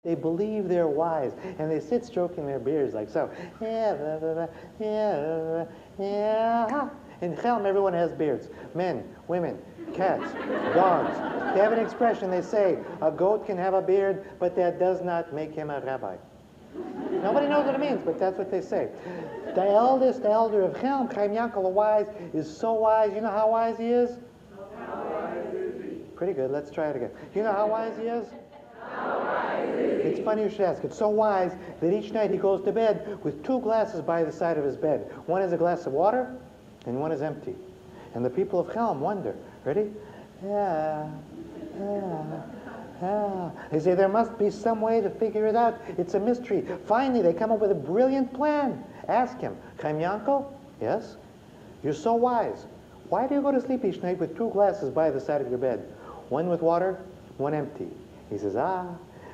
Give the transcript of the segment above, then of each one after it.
They believe they're wise, and they sit stroking their beards like so. Yeah, blah, blah, blah, yeah, yeah. In Chelm, everyone has beards. Men, women, cats, dogs. They have an expression. They say, a goat can have a beard, but that does not make him a rabbi. Nobody knows what it means, but that's what they say. The eldest elder of Chelm, Chaim Yankel the Wise, is so wise. You know how wise he is? How wise is he? Pretty good. Let's try it again. You know how wise he is? It's funny you should ask. It's so wise that each night he goes to bed with 2 glasses by the side of his bed. One is a glass of water, and one is empty. And the people of Chelm wonder. Ready? Yeah, yeah, yeah. They say there must be some way to figure it out. It's a mystery. Finally, they come up with a brilliant plan. Ask him, Chaim Yankel? Yes? You're so wise. Why do you go to sleep each night with 2 glasses by the side of your bed? One with water, one empty. He says,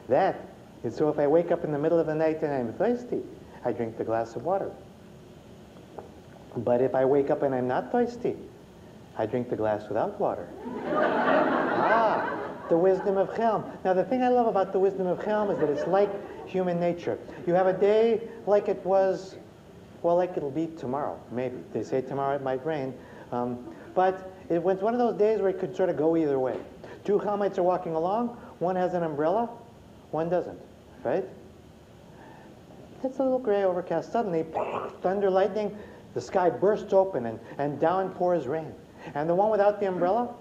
that is so if I wake up in the middle of the night and I'm thirsty, I drink the glass of water. But if I wake up and I'm not thirsty, I drink the glass without water. The wisdom of Chelm. Now, the thing I love about the wisdom of Chelm is that it's like human nature. You have a day like it was, well, like it'll be tomorrow, maybe. They say tomorrow it might rain. But it was one of those days where it could sort of go either way. 2 Chelmites are walking along. One has an umbrella, one doesn't, right? It's a little gray overcast. Suddenly, thunder, lightning, the sky bursts open and down pours rain. And the one without the umbrella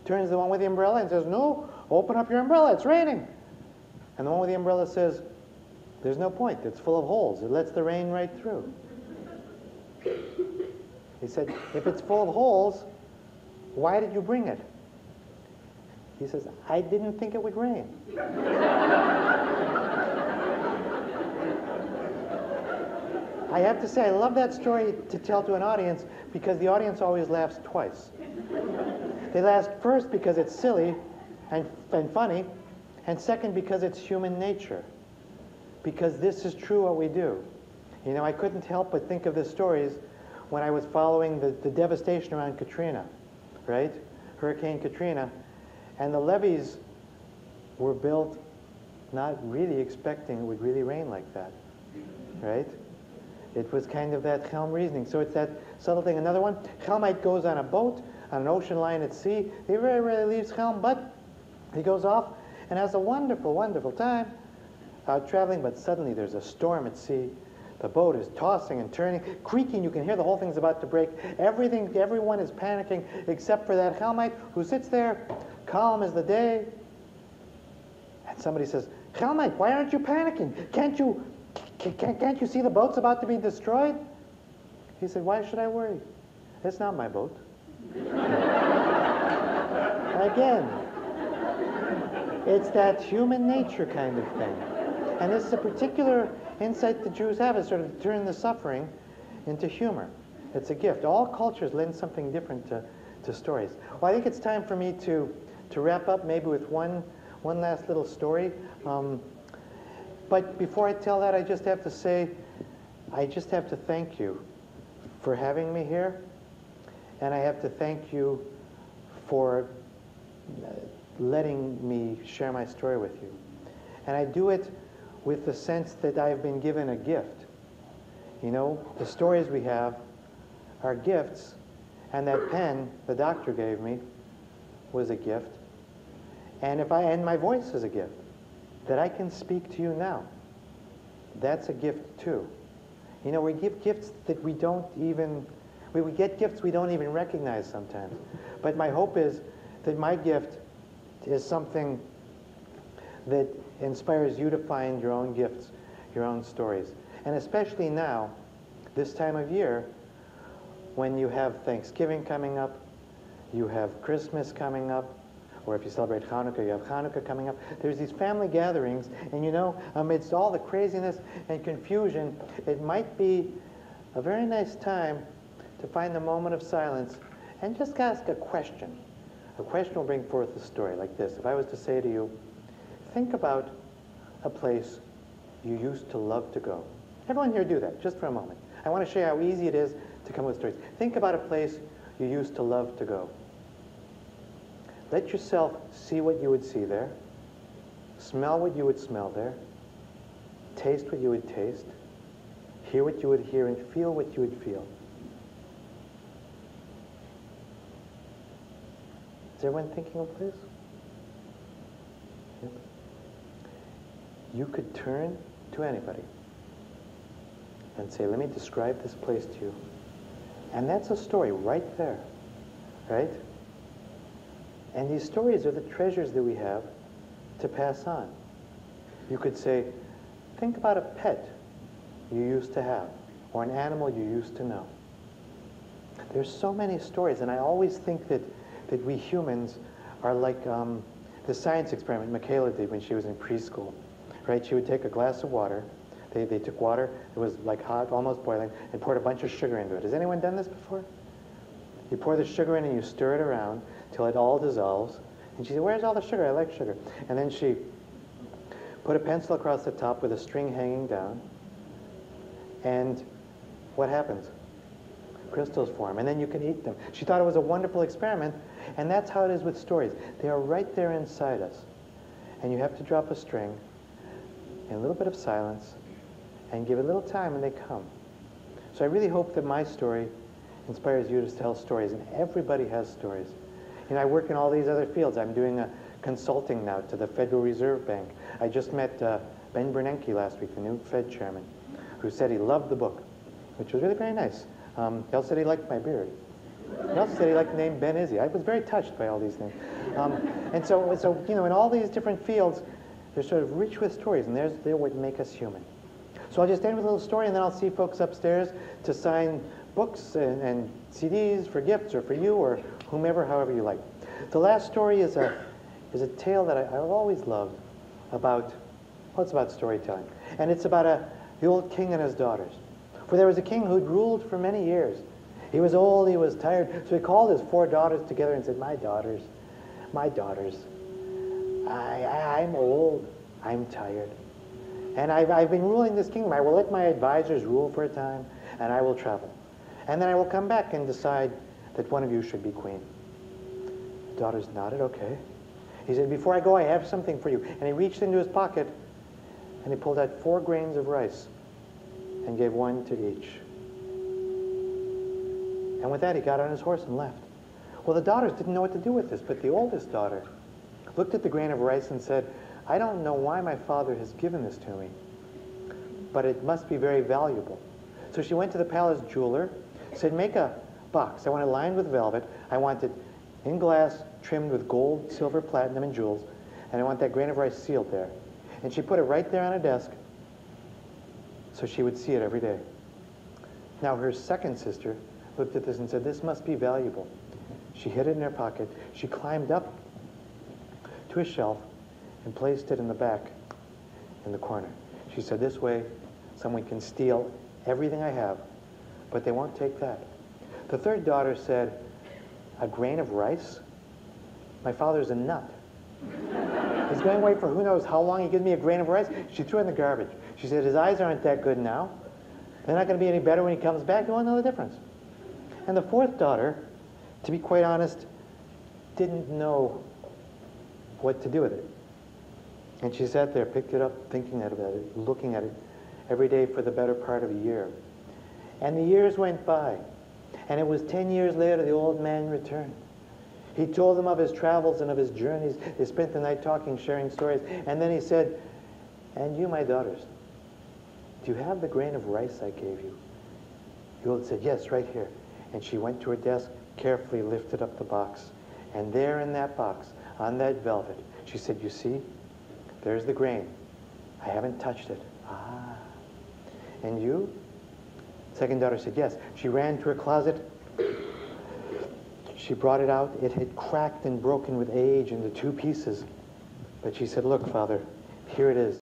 turns to the one with the umbrella and says, no, open up your umbrella, it's raining. And the one with the umbrella says, there's no point, it's full of holes. It lets the rain right through. He said, if it's full of holes, why did you bring it? He says, I didn't think it would rain. I have to say, I love that story to tell to an audience because the audience always laughs twice. They laugh first because it's silly and funny, and second because it's human nature. Because this is true what we do. You know, I couldn't help but think of the stories when I was following the devastation around Katrina, right? Hurricane Katrina. And the levees were built not really expecting it would really rain like that, right? It was kind of that Chelm reasoning. So it's that subtle thing. Another one, Chelmite goes on a boat, on an ocean line at sea. He very rarely leaves Chelm, but he goes off and has a wonderful, wonderful time out traveling, but suddenly there's a storm at sea. The boat is tossing and turning, creaking. You can hear the whole thing's about to break. Everyone is panicking except for that Chelmite who sits there, calm as the day. And somebody says, Chelmite, why aren't you panicking? Can't you see the boat's about to be destroyed? He said, why should I worry? It's not my boat. Again, it's that human nature kind of thing. And this is a particular insight the Jews have, is sort of turn the suffering into humor. It's a gift. All cultures lend something different to stories. Well, I think it's time for me to wrap up maybe with one last little story. But before I tell that, I just have to say, I just have to thank you for having me here. And I have to thank you for letting me share my story with you. And I do it with the sense that I've been given a gift. You know, the stories we have are gifts, and that pen the doctor gave me was a gift. And my voice is a gift. That I can speak to you now. That's a gift too. You know, we give gifts that we don't even, we get gifts we don't even recognize sometimes. But my hope is that my gift is something that inspires you to find your own gifts, your own stories. And especially now, this time of year, when you have Thanksgiving coming up, you have Christmas coming up, or if you celebrate Hanukkah, you have Hanukkah coming up. There's these family gatherings, and you know, amidst all the craziness and confusion, it might be a very nice time to find a moment of silence and just ask a question. A question will bring forth a story like this. If I was to say to you, think about a place you used to love to go. Everyone here do that, just for a moment. I want to show you how easy it is to come up with stories. Think about a place you used to love to go. Let yourself see what you would see there, smell what you would smell there, taste what you would taste, hear what you would hear, and feel what you would feel. Is everyone thinking of this? Yep. You could turn to anybody and say, let me describe this place to you. And that's a story right there, right? And these stories are the treasures that we have to pass on. You could say, think about a pet you used to have, or an animal you used to know. There's so many stories, and I always think that we humans are like the science experiment Michaela did when she was in preschool, right? She would take a glass of water. They took water, it was like hot, almost boiling, and poured a bunch of sugar into it. Has anyone done this before? You pour the sugar in and you stir it around till it all dissolves. And she said, where's all the sugar? I like sugar. And then she put a pencil across the top with a string hanging down. And what happens? Crystals form, and then you can eat them. She thought it was a wonderful experiment, and that's how it is with stories. They are right there inside us. And you have to drop a string in a little bit of silence and give it a little time, and they come. So I really hope that my story inspires you to tell stories, and everybody has stories. You know, I work in all these other fields. I'm doing a consulting now to the Federal Reserve Bank. I just met Ben Bernanke last week, the new Fed chairman, who said he loved the book, which was really very nice. He also said he liked my beard. He also said he liked the name Ben Izzy. I was very touched by all these things. And so, you know, in all these different fields, they're sort of rich with stories, and they're what make us human. So I'll just end with a little story, and then I'll see folks upstairs to sign books and CDs for gifts or for you or whomever, however you like. The last story is a tale that I've always loved about, well, it's about storytelling. And it's about the old king and his daughters. For there was a king who'd ruled for many years. He was old, he was tired, so he called his 4 daughters together and said, my daughters, I'm old, I'm tired. And I've been ruling this kingdom. I will let my advisors rule for a time, and I will travel. And then I will come back and decide that one of you should be queen. The daughters nodded, okay. He said, before I go, I have something for you. And he reached into his pocket, and he pulled out 4 grains of rice and gave 1 to each. And with that, he got on his horse and left. Well, the daughters didn't know what to do with this, but the oldest daughter looked at the grain of rice and said, I don't know why my father has given this to me, but it must be very valuable. So she went to the palace jeweler, said, make a box. I want it lined with velvet. I want it in glass, trimmed with gold, silver, platinum, and jewels, and I want that grain of rice sealed there. And she put it right there on a desk so she would see it every day. Now her second sister looked at this and said, this must be valuable. She hid it in her pocket. She climbed up to a shelf and placed it in the back in the corner. She said, this way someone can steal everything I have, but they won't take that. The third daughter said, a grain of rice? My father's a nut. He's going away for who knows how long. He gives me a grain of rice. She threw it in the garbage. She said, his eyes aren't that good now. They're not going to be any better when he comes back. You won't know the difference. And the fourth daughter, to be quite honest, didn't know what to do with it. And she sat there, picked it up, thinking about it, looking at it every day for the better part of a year. And the years went by. And it was 10 years later the old man returned. He told them of his travels and of his journeys. They spent the night talking, sharing stories. And then he said, and you, my daughters, do you have the grain of rice I gave you? The old said, yes, right here. And she went to her desk, carefully lifted up the box. And there in that box, on that velvet, she said, you see, there's the grain. I haven't touched it. Ah. And you? Second daughter said, yes. She ran to her closet. She brought it out. It had cracked and broken with age into 2 pieces. But she said, look, Father, here it is.